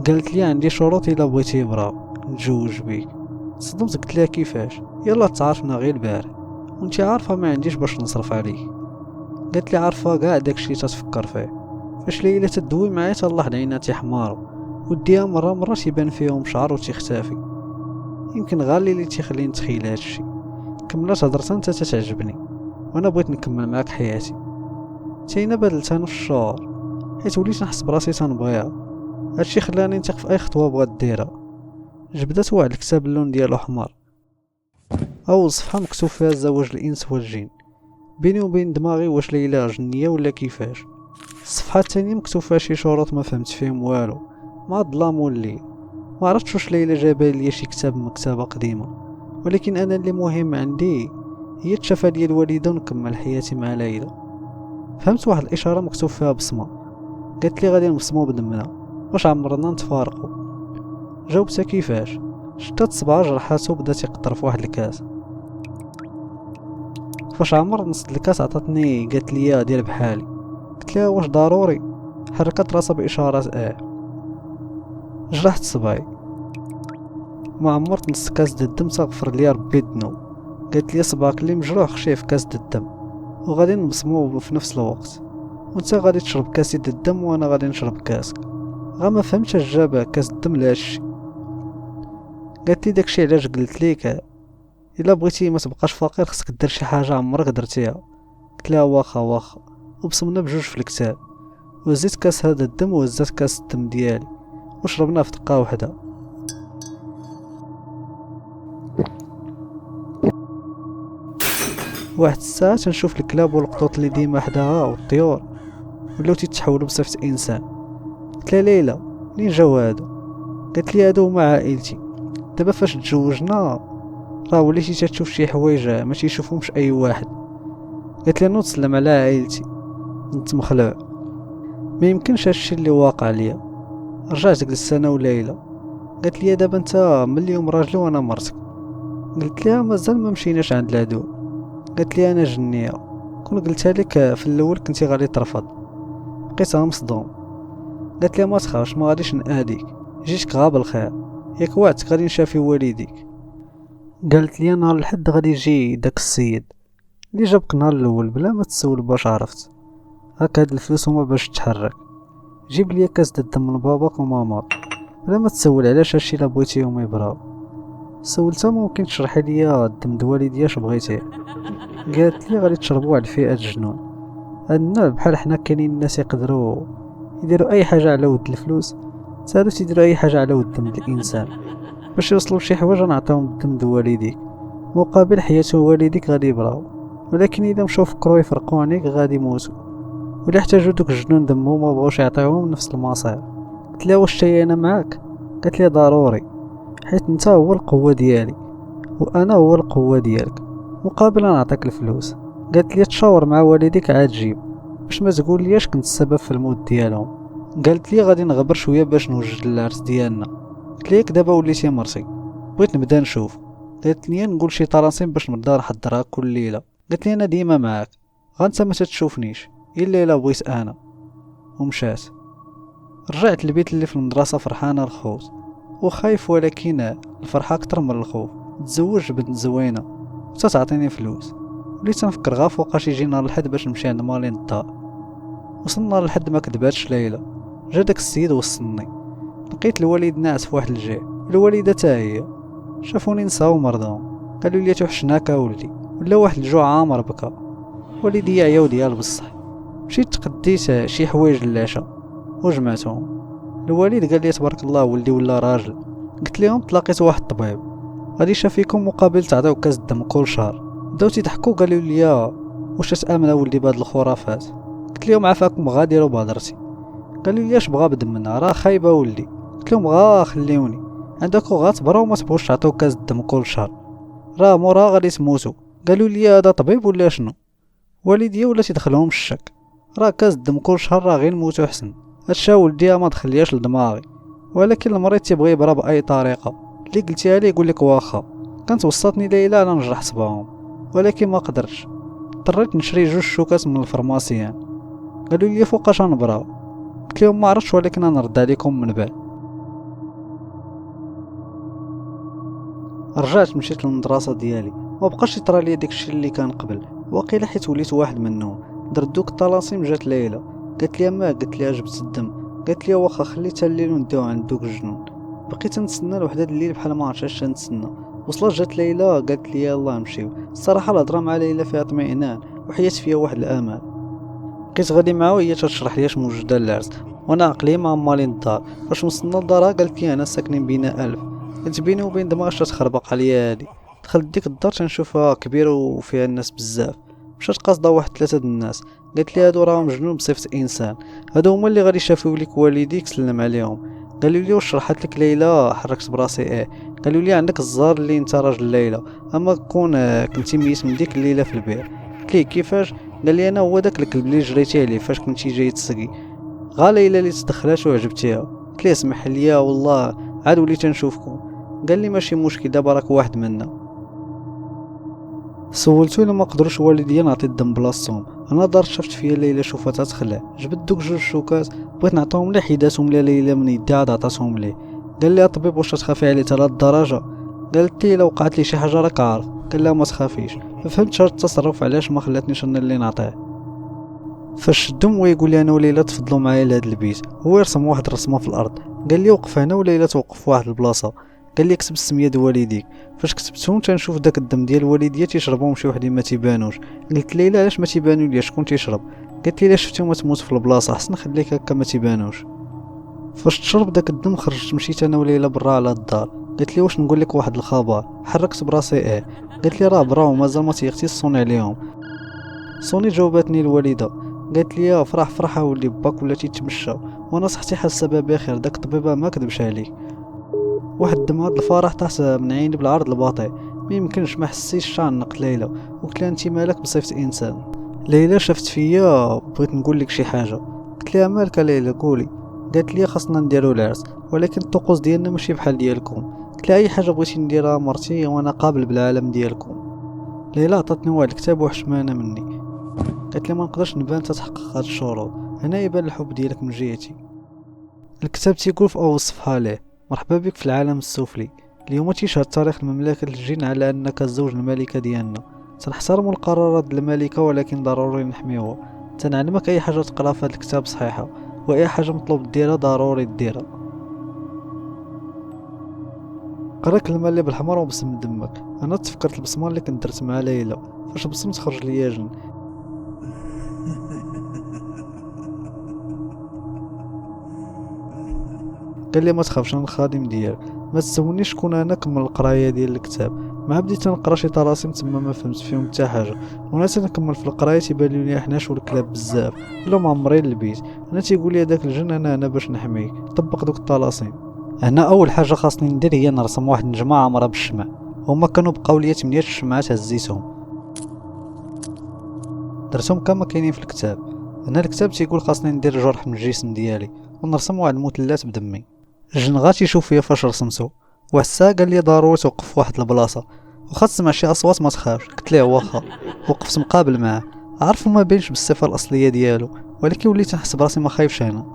قالت لي عندي شروط الا بغيتي براو نتزوج بيك. صدمت قلت لها كيفاش؟ يلا تعارفنا غير البارح وانت عارفه ما عنديش باش نصرف عليك. قالت لي عارفه كاع داكشي تتفكر فيه، فاش ليلى تدوي معايا تلاحظ عينها تيحماروا وديها مره تيبان فيهم شعر وتيختفي. يمكن غير اللي تيخليني نتخيل هادشي. كملت هضرتها انت تتعجبني وانا بغيت نكمل معاك حياتي. تينا بدلتها نص الشهور حيت وليت نحس براسي تنبغيها. هادشي خلاني نثق في اي خطوه بغات ديرها. جبدت واحد الكتاب اللون ديالو احمر، اول صفحه مكتوب فيها زواج الانس والجن. بيني وبين دماغي واش ليلى جنيه ولا كيفاش. الصفحه الثانيه مكتوب فيها شي شروط ما فهمت فيهم والو مع الظلام والليل. ما عرفتش واش ليلى جابها ليا شي كتاب من مكتبه قديمه، ولكن انا اللي مهم عندي هي التشافى ديال الوالده ونكمل حياتي مع ليلى. فهمت واحد الاشاره مكتوب فيها بصمه، قالت لي غادي نبصمو بدمنا واش عمرنا نتفارقوا. جاوبتها كيفاش؟ شدت صباع جرحاتو وبدا تيقطر في واحد الكاس. فاش عمر نص الكاس عطاتني قالت لي دير بحالي. قلت لها واش ضروري؟ حركت راسها باشارات جرحت صباعي. ما عمرت نص كاس د الدم تغفر لي ربي الذنوب. قالت لي صباعك اللي مجروح خشيه في كاس د الدم وغادي نبصمو في نفس الوقت، وانت غادي تشرب كاسي د الدم وانا غادي نشرب كاسك. ما فهمتش اش جاب كاس الدم لهادشي. قالت لي داكشي علاش قلت ليك الا بغيتي ما تبقاش فقير خصك دير شي حاجه عمرك درتيها. قلت لها واخا وبصمنا بجوج في الكتاب، وزيت كاس هذا الدم وهزات كاس الدم ديالي وشربناه في دقه واحده. واحد الساعه تنشوف الكلاب والقطوط اللي ديما حداها والطيور ولاو تيتحولوا بصفه انسان. قلت لها ليلى منين جاو هادو؟ قالت لي هادو هما عائلتي. دابا فاش تزوجنا راه وليتي تشوف شي حوايج ما تيشوفهمش اي واحد. قالت لي نوض سلم على عائلتي. كنت مخلوع، ما يمكنش هادشي اللي واقع ليا. رجعت جلست انا وليلى. قالت لي دابا انت من اليوم راجلي وانا مرتك. قلت لها مازال ما مشيناش عند العدو. قالت لي انا جنيه كون قلتها لك في الاول كنتي غادي ترفض. بقيتها مصدوم. قالت لي ما تخافش ما غاديش ناديك، جيتك غا بالخير، ياك وعدتك غادي نشافي والديك. قالت لي نهار الحد غادي يجي داك السيد اللي جابك نهار الاول بلا ما تسول باش عرفت. هاك هاد الفلوس هما باش تحرك. جيب لي كاس د الدم من باباك وماماك بلا ما تسول علاش هادشي الا بغيتيهم يبراو. سولتها ممكن تشرحي لي الدم د والديا اش بغيتيه. قالت لي غادي تشربوا على فئة الجنون. عندنا بحال حنا كاينين الناس يقدروا يديروا اي حاجه على ود الفلوس، سالو تيديروا اي حاجه على ود الدم د الانسان باش يوصلوا لشي حوايج. نعطيهم الدم د والديك مقابل حياة والديك غادي يبراو، ولكن اذا مشاو فكروا يفرقوا عنيك غادي يموتوا. ولا احتاجوا دوك الجنون دمهم ما بغاوش يعطيوهم نفس المصير. قلت لها واش تاي انا معاك؟ قالت لي ضروري حيت انت هو القوه ديالي وانا هو القوه ديالك، مقابل نعطيك الفلوس. قالت لي تشاور مع والديك عاد جيب باش ما تقول ليش كنت السبب في الموت ديالهم. قالت لي غادي نغبر شويه باش نوجد العرس ديالنا. قلت ليك دابا وليتي مرتي بغيت نبدا نشوف. قالت لي نقول شي طراسيم باش نبدا نحضرها كل ليله. قالت لي انا ديما معاك غا انت ما تشوفنيش الا الا بغيت انا. ومشات. رجعت البيت اللي في المدرسه فرحانه الخوت وخايف، ولكن الفرحه اكثر من الخوف. تزوج بنت زوينه وتعطيني فلوس. وليت نفكر غا فوقاش يجي نهار الحد باش نمشي عند مالين الدار. وصلنا للحد ما كذباتش ليلى. جا داك السيد وصلني. لقيت الوالد ناعس في واحد الجهه، الوالده تا هي. شافوني نسا ومرضهم قالوا لي توحشناك ولدي، ولا واحد الجوع عامر بكى. والدي عياو ديال بصح. مشيت تقديت شي حوايج للعشاء وجمعتهم. الوالد قال لي تبارك الله ولدي ولا راجل. قلت لهم تلاقيت واحد الطبيب غادي يشافيكم مقابل تعطيو كاس الدم كل شهر. بداو تيضحكوا قالوا لي واش تامن ولدي بهاد الخرافات. قلت لهم عافاكم غا ديروا بهضرتي. قالوا لي اش بغا بدمنا راه خايبه ولدي. قلت لهم غا خليوني عندكم غا تبراو ما تبغوش تعطيو كاس الدم كل شهر، راه مورا غادي تموتوا. قالوا لي هذا طبيب ولا شنو؟ والدي ولا تيدخلهم الشك، راه كاس الدم كل شهر راه غير نموتوا احسن. هادشي ولدي ما دخلياش لدماغي، ولكن المريض تيبغي يبرا باي طريقه. اللي قلتيها ليه يقول لك واخا. كانت وصاتني ليلى انا نجرح صباهم ولكن ما قدرتش. اضطريت نشري جوج شوكات من الفرماسيان. قالوا لي فوقاش نبراو. قلت لهم ما عرفتش ولكن انا نرد عليكم من بعد. رجعت مشيت للمدرسه ديالي، ما بقاش يطرى لي داكشي اللي كان قبل، واقيلا حيت وليت واحد منهم. درت دوك الطلاسم، جات ليلى قالت لي ما قلت لها جبت الدم، قالت لي واخا خليتها الليل ونديو عند دوك الجنون. بقيت نتسنى لوحدة الليل بحال ما عرفتش اش نتسنى. وصلت جات ليلى قالت لي يلاه نمشيو. الصراحه الهضره مع ليلى فيها اطمئنان وحيات فيها واحد الامل. بقيت غادي معها وهي تشرح لي اش موجوده العرس، وانا عقلي ما مالين الدار. فاش وصلنا لدارها قالت لي انا ساكنين بينا 1000. قلت بيني وبين دماغ اش تخربق عليا هادي. دخلت ديك الدار تنشوفها كبيره وفيها الناس بزاف. مشات قاصده واحد 3 د الناس، قالت لي هادو راهم جنون بصفه انسان، هادو هما اللي غادي يشافيو لك والديك، سلم عليهم. قالوا لي واش شرحت لك ليلى؟ حركت براسي قالوا لي عندك الزهر اللي انت راجل ليلى، اما كون كنتي ميت من ديك الليله في البير. قلت ليه كيفاش؟ قال لي انا هو داك الكلب اللي جريتي عليه فاش كنتي جاي تسقي. غا ليلى اللي تدخلات وعجبتيها. قلت ليه اسمح لي والله عاد وليت نشوفكم. قال لي ماشي مشكل، دابا راك واحد منا. سولتو الا ما قدروش والديا نعطي الدم بلاصتهم. انا دار شفت فيا ليلى شوفتها تخلع، جبت دوك 2 شوكات بغيت نعطيهم ليه، حيداتهم ليلى من يدي عاد عطاتهم ليه. قال لي الطبيب واش تخافي عليه حتى لهاد الدرجه؟ قالت لي لو وقعت لي شي حاجه راك عارف. قال لها ما تخافيش. فهمت هاد التصرف علاش ما خلاتنيش انا اللي نعطيه. فاش شدهم ويقول لي انا وليلى تفضلوا معايا لهاد البيت، هو يرسم واحد الرسمه في الارض. قال لي وقف هنا وليلى توقف في واحد البلاصه. قال لي كتب السميه ديال والديك. فاش كتبتهم تنشوف داك الدم ديال والديا تيشربهم شي وحدين ما تيبانوش. قلت ليلى علاش ما تيبانوا ليا؟ شكون تيشرب؟ قالت لي الا شفتيهم تموت في البلاصه، احسن خليك هكا ما تيبانوش. فاش تشرب داك الدم خرجت مشيت انا وليلى برا على الدار. قالت لي واش نقول لك واحد الخبر؟ حركت براسي قالت لي راه براو مازال ما تيغتي الصوني عليهم. صوني جاوبتني الوالده، قالت لي فرح فرحه ولي باك ولا تيتمشى، وانا صحتي حاسه بخير، داك الطبيبه ما كذبش عليك. واحد دم هاد الفرح طاح من عيني بالعرض الباطئ، ما يمكنش ما حسيتش شعنقت ليلى. وقلت لها انت مالك بصفه انسان؟ ليلى شفت فيا بغيت نقول لك شي حاجه. قلت لها مالك ليلى قولي. قالت لي خاصنا نديرو العرس، ولكن الطقوس ديالنا ماشي بحال ديالكم. قلت لها اي حاجه بغيتي نديرها مرتي وانا قابل بالعالم ديالكم. ليلى عطاتني واحد الكتاب وحشمانه مني. قالت لي ما نقدرش نبان تتحقق هاد الشروط، هنا يبان الحب ديالك من جهتي. الكتاب تيقول في اول صفحه ليه مرحبا بك في العالم السفلي. اليوم تيشهد تاريخ المملكه الجن على انك الزوج الملكه ديالنا. تنحترم القرارات الملكه ولكن ضروري نحميوها. تنعلمك اي حاجه تقرا في هاد الكتاب صحيحه، واي حاجه مطلوب ديرها ضروري ديرها. قرا كلمه اللي بالحمر وبسم دمك. انا تفكرت البصمه اللي كنت درت مع ليلى، فاش بصمت خرج ليا جن. قال لي ما تخافش انا الخادم ديالك، ما تسولنيش شكون انا. كمل القرايه ديال الكتاب. مع بديت نقرا شي طلاسم تما ما فهمت فيهم حتى حاجه، وانا تنكمل في القرايه تيبان لي حناش والكلاب بزاف ولا معمرين البيت. انا تيقول لي داك الجن انا هنا باش نحميك، طبق دوك الطلاسم. هنا اول حاجه خاصني ندير هي نرسم واحد النجمه عامره بالشمع. هما كانوا بقاو ليا 8 الشمعات هزيتهم، درتهم كما كاينين في الكتاب. هنا الكتاب تيقول خاصني ندير جرح من الجسم ديالي ونرسم واحد المثلث بدمي. الجن غاتي يشوف فيا فاش رسمتو، واحد الساعه قال لي ضروري توقف في واحد البلاصه وخا تسمع شي اصوات ما تخافش. قلت ليه واخا. وقفت مقابل معاه، عارفو ما بينش بالصفه الاصليه ديالو، ولكن وليت نحس براسي ما خايفش. هنا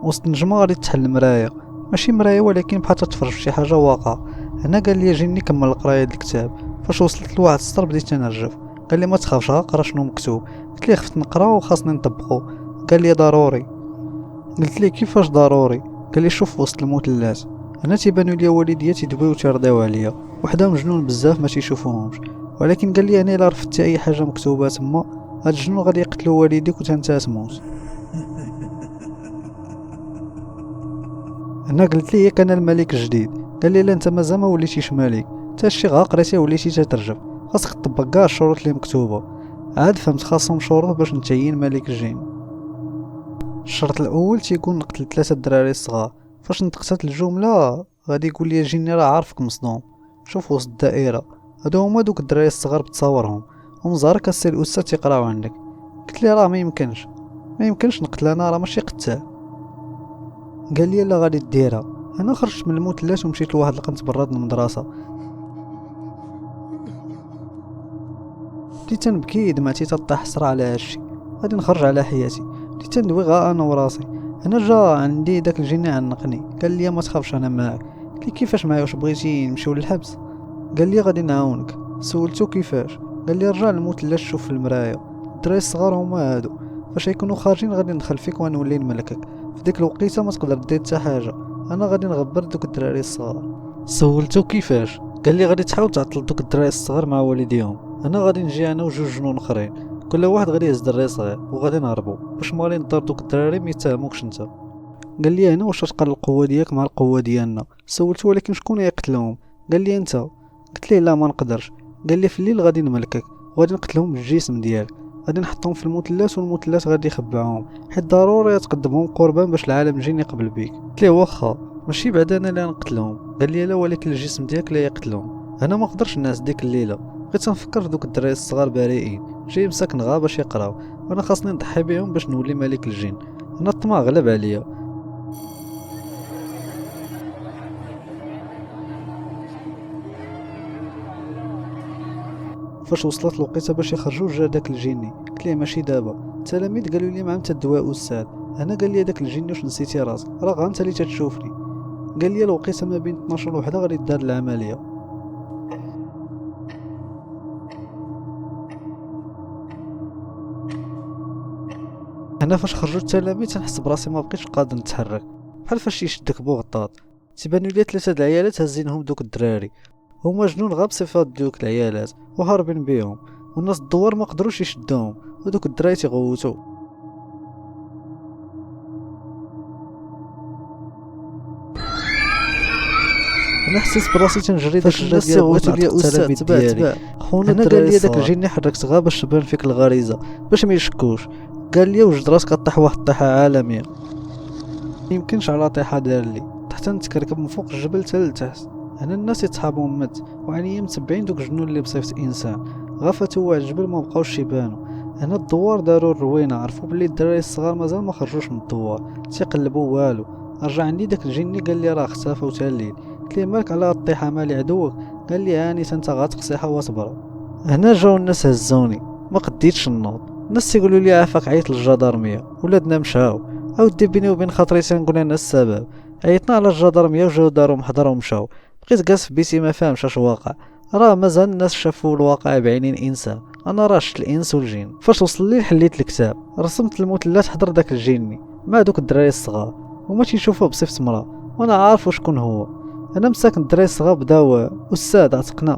وسط النجمه غادي تحل مرايه، ماشي مرايه ولكن بحال تتفرج في شي حاجه واقعه. هنا قال لي جيني كمل القرايه ديال الكتاب. فاش وصلت لواحد السطر بديت نرجف. قال لي ما تخافش قرا شنو مكتوب. قلت ليه خفت نقرا وخاصني نطبقو. قال لي ضروري. قلت ليه كيفاش ضروري؟ قال لي شوف وسط المثلث هنا تيبانوا ليا والديا تيدويو وتيرضيو عليا، وحدهم جنون بزاف ما تيشوفوهمش. ولكن قال لي انا الا رفدتي اي حاجه مكتوبه تما هاد الجنون غادي يقتلوا والديك وانت تموت. انا قلت ليه كان الملك الجديد. قال لي لا انت مازال ما وليتيش ملك، حتى شي غا قريتي وليتي تترجم، خاصك تطبق كاع الشروط اللي مكتوبه. عاد فهمت خاصهم شروط باش نتعين ملك الجن. الشرط الاول تيكون نقتل 3 الدراري الصغار. فاش نطقت الجمله غادي يقول لي الجن راه عارفك مصدوم. شوف وسط الدائره هادو هما دوك الدراري الصغار بتصاورهم ومزارك السي الاستاذ تيقراو عندك. قلت لي راه ما يمكنش نقتل، انا راه ماشي قتال. قال لي لا غادي ديرها. انا خرجت من المثلث ومشيت لواحد القنت براد المدرسه. بديت نبكي دمعتي تطيح حسره على هادشي. غادي نخرج على حياتي، بديت ندوي غا انا وراسي. انا جا عندي داك الجن عنقني، قال لي ما تخافش انا معاك. قلت لي كيفاش معايا؟ واش بغيتي نمشيو للحبس؟ قال لي غادي نعاونك. سولتو كيفاش؟ قال لي رجع للمثلث شوف في المرايه، الدراري الصغار هما هادو، فاش يكونوا خارجين غادي ندخل فيك ونولي نملكك. في ديك الوقيته ما تقدر دير حتى حاجه، انا غادي نغبر دوك الدراري الصغار. سولتو كيفاش؟ قال لي غادي تحاول تعطل دوك الدراري الصغار مع والديهم، انا غادي نجي انا وجوج جنون اخرين، كل واحد غادي يهز دري صغير وغادي نهربوا باش مالي نضر دوك الدراري ما يتهموكش انت. قال لي انا واش تقال القوه ديالك مع القوه ديالنا؟ سولته ولكن شكون يقتلهم؟ قال لي انت. قلت ليه لا ما نقدرش. قال لي في الليل غادي نملكك وغادي نقتلهم بالجسم ديالك، غادي نحطهم في المثلث والمثلث غادي يخبعهم، حيت ضروري تقدمهم قربان باش العالم الجن يقبل بيك. قلت ليه واخا ماشي بعد انا اللي نقتلهم. قال لي لا ولكن الجسم ديالك لا يقتلهم. انا ما نقدرش نعس ديك الليله، بقيت نفكر في دوك الدراري الصغار بريئين جاي مساكن غا باش يقراو، وانا خاصني نضحي بهم باش نولي ملك الجن. انا الطمع غلب عليا. فاش وصلت الوقيته باش يخرجوا جا داك الجيني، قلت ليه ماشي دابا. التلاميذ قالوا لي ما عم الدواء استاذ. انا قال لي داك الجيني واش نسيتي راسك، راه غا انت اللي تتشوفني. قال لي الوقيته ما بين 12 وحده غادي دار العمليه. هنا فاش خرجوا التلاميذ تنحس براسي ما بقيتش قادر نتحرك، بحال فاش يشدك بوغطاط. تيبانوا لي 3 د العيالات هازينهم دوك الدراري، هما جنون غا بصفات دوك العيالات وهاربين بيهم، والناس الدوار ما قدروش يشدوهم ودوك الدراري تيغوتوا. انا حسيت براسي تنجري داك الناس تيغوتوا ليا استاذ تبع خونا. انا قال لي داك الجني حركت غا باش تبان فيك الغريزه باش ما يشكوش. قال لي وجد راسك غطيح واحد الطيحه عالميه. يمكنش على طيحه دار لي حتى نتكركب من فوق الجبل حتى لتحت. هنا الناس يتحابوا مت وعليا متبعين دوك الجنون اللي بصيفه انسان غفتوا واحد الجبل ما بقاوش يبانوا. هنا الدوار داروا الروينه، عرفوا بلي الدراري الصغار مازال ما خرجوش من الدوار، تيقلبوا والو. رجع عندي داك الجني قال لي راه اختفى وتا الليل. قلت ليه مالك على الطيحه مالي عدوك؟ قال لي هاني انت غتقصيحه واصبر. هنا جاو الناس هزوني ما قديتش النوض. الناس تيقولوا لي عافاك عيط للجدارميه، ولادنا مشاو. اودي بيني وبين خاطري تنقول انا السبب. عيطنا على الجدارميه وجاو داروا محضر ومشاو. بقيت جالس في بيتي ما فاهمش اش واقع، راه مازال الناس شافوا الواقع بعينين انسان، انا راه شفت الانس والجن. فاش وصل الليل حليت الكتاب، رسمت المثلث حضر داك الجني مع دوك الدراري الصغار، هما تيشوفوه بصفة مرا وانا عارف شكون هو. انا مساكن الدراري الصغار بداو استاذ عتقنا.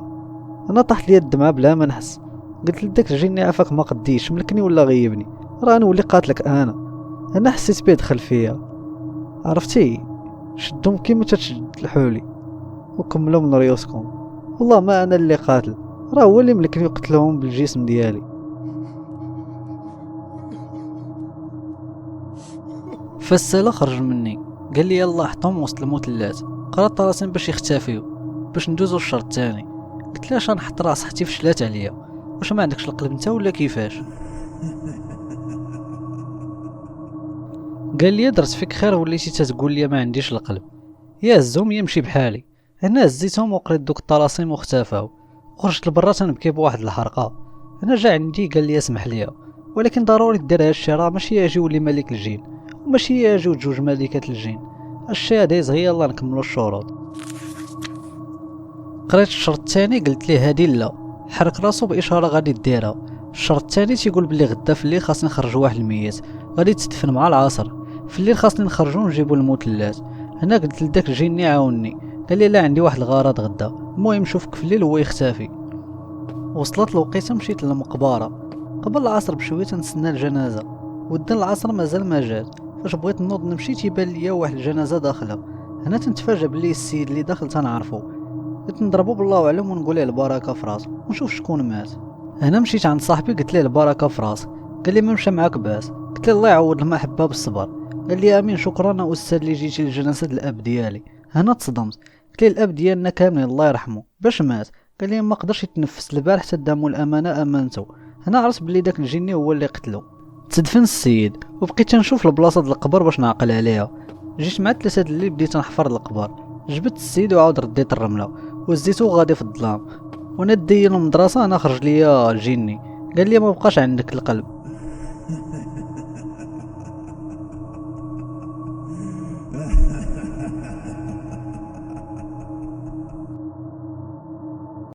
انا طاحت لي الدمعه بلا ما نحس، قلت لداك الجني عافاك ما قديش ملكني ولا غيبني، راه نولي قاتلك انا حسيت بيه دخل فيا، عرفتي شدهم كيما تتشد الحولي وكملوا من ريوسكم. والله ما انا اللي قاتل، راه هو اللي ملكني وقتلهم بالجسم ديالي. فالسالا خرج مني قال لي يلا حطهم وسط المثلث، قرات طلاسم باش يختفيو باش ندوزو الشهر الثاني. قلت له اش نحط راس حتى فشلات عليا، واش ما عندكش القلب انت ولا كيفاش؟ قال لي درت فيك خير وليتي تتقول لي ما عنديش القلب، يا هزهم يمشي بحالي. هنا هزيتهم وقريت دوك الطلاسم واختفاو، وخرجت لبرا تنبكي بواحد الحرقه. هنا جا عندي قال لي اسمح لي ولكن ضروري دير هادشي، راه ماشي يجي ولي ملك الجن وماشي يجي جوج ملكات الجن، الشي هذا يزغي يلا نكملوا الشروط. قريت الشرط الثاني قلت ليه هادي لا، حرك راسو باشاره غادي ديرها. الشرط الثاني تيقول بلي غدا في الليل خاصني نخرجوا واحد الميت غادي تدفن مع العصر، في الليل خاصني نخرجوا نجيبوا المثلث. هنا قلت لداك الجني عاوني، قال لي لا عندي واحد الغرض غدا، المهم نشوفك في الليل هو يختفي. وصلت الوقيته مشيت للمقبره قبل العصر بشويه تنسنى الجنازه، ودن العصر مازال ما جات. فاش بغيت نوض نمشي تيبان ليا واحد الجنازه داخله. هنا تنتفاجأ بلي السيد اللي داخل تنعرفو، قلت نضربو بالله اعلم ونقول ليه البركه في راسو ونشوف شكون مات. هنا مشيت عند صاحبي قلت ليه البركه في راسك، قال لي ما مشى معاك باس. قلت ليه الله يعوض المحبه بالصبر. قال لي امين شكرا استاذ اللي جيتي لجنازه الاب ديالي. هنا تصدمت قلت ليه الاب ديالنا كاملين الله يرحمه باش مات؟ قال لي ما قدرش يتنفس البارح حتى دامو الامانه امانته. هنا عرفت بلي داك الجني هو اللي قتلو. تدفن السيد وبقيت نشوف البلاصه د القبر باش نعقل عليها. جيت مع 3 د الليل بديت نحفر القبر، جبت السيد وعاود رديت الرمله وزيتو غادي في الظلام. وانا دينا المدرسه انا خرج ليا الجني قال لي ما بقاش عندك القلب.